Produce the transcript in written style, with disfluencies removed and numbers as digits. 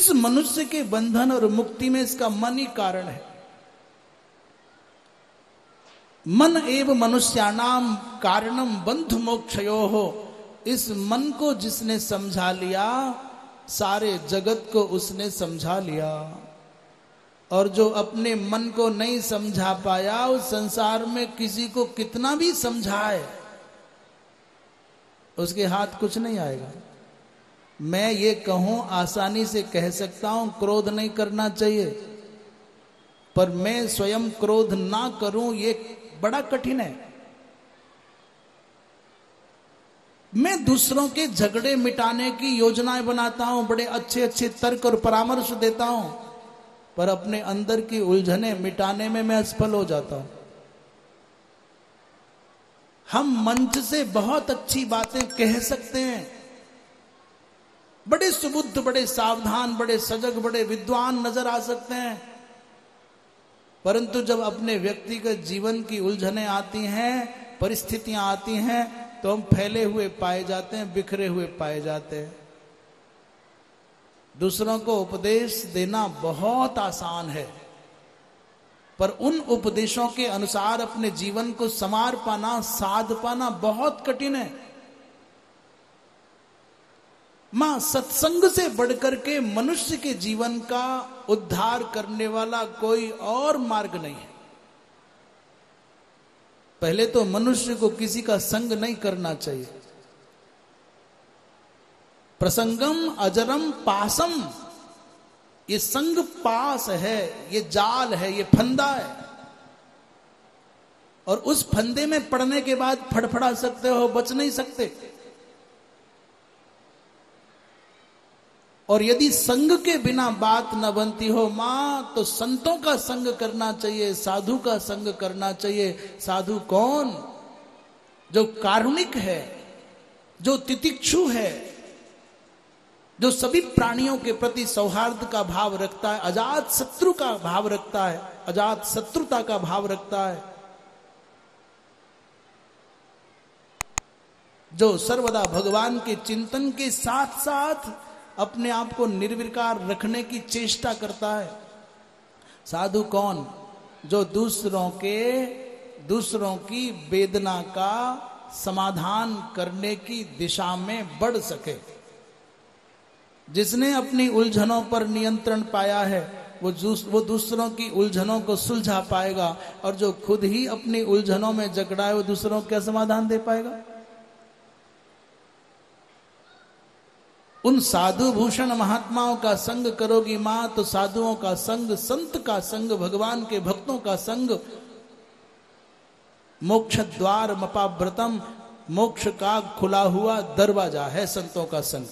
इस मनुष्य के बंधन और मुक्ति में इसका मन ही कारण है। मन एव मनुष्याणाम कारणम बंधु मोक्षयोः। इस मन को जिसने समझा लिया, सारे जगत को उसने समझा लिया। और जो अपने मन को नहीं समझा पाया, उस संसार में किसी को कितना भी समझाए, उसके हाथ कुछ नहीं आएगा। मैं ये कहूं, आसानी से कह सकता हूं क्रोध नहीं करना चाहिए, पर मैं स्वयं क्रोध ना करूं ये बड़ा कठिन है। मैं दूसरों के झगड़े मिटाने की योजनाएं बनाता हूं, बड़े अच्छे अच्छे तर्क और परामर्श देता हूं, पर अपने अंदर की उलझने मिटाने में मैं असफल हो जाता हूं। हम मंच से बहुत अच्छी बातें कह सकते हैं, बड़े सुबुद्ध, बड़े सावधान, बड़े सजग, बड़े विद्वान नजर आ सकते हैं, परंतु जब अपने व्यक्तिगत जीवन की उलझने आती हैं, परिस्थितियां आती हैं, तो हम फैले हुए पाए जाते हैं, बिखरे हुए पाए जाते हैं। दूसरों को उपदेश देना बहुत आसान है, पर उन उपदेशों के अनुसार अपने जीवन को संवार पाना, साध पाना बहुत कठिन है। मां, सत्संग से बढ़कर के मनुष्य के जीवन का उद्धार करने वाला कोई और मार्ग नहीं है। पहले तो मनुष्य को किसी का संग नहीं करना चाहिए। प्रसंगम अजरम पासम, ये संग पास है, ये जाल है, ये फंदा है, और उस फंदे में पड़ने के बाद फड़फड़ा सकते हो, बच नहीं सकते। और यदि संग के बिना बात न बनती हो मां, तो संतों का संग करना चाहिए, साधु का संग करना चाहिए। साधु कौन? जो कारुणिक है, जो तितिक्षु है, जो सभी प्राणियों के प्रति सौहार्द का भाव रखता है, अजात शत्रु का भाव रखता है, अजात शत्रुता का भाव रखता है, जो सर्वदा भगवान के चिंतन के साथ साथ अपने आप को निर्विकार रखने की चेष्टा करता है। साधु कौन? जो दूसरों की वेदना का समाधान करने की दिशा में बढ़ सके। जिसने अपनी उलझनों पर नियंत्रण पाया है, वो दूसरों की उलझनों को सुलझा पाएगा, और जो खुद ही अपनी उलझनों में जकड़ा है, वो दूसरों को क्या समाधान दे पाएगा? उन साधु भूषण महात्माओं का संग करोगी मां, तो साधुओं का संग, संत का संग, भगवान के भक्तों का संग मोक्ष द्वार मपाव्रतम, मोक्ष का खुला हुआ दरवाजा है संतों का संग।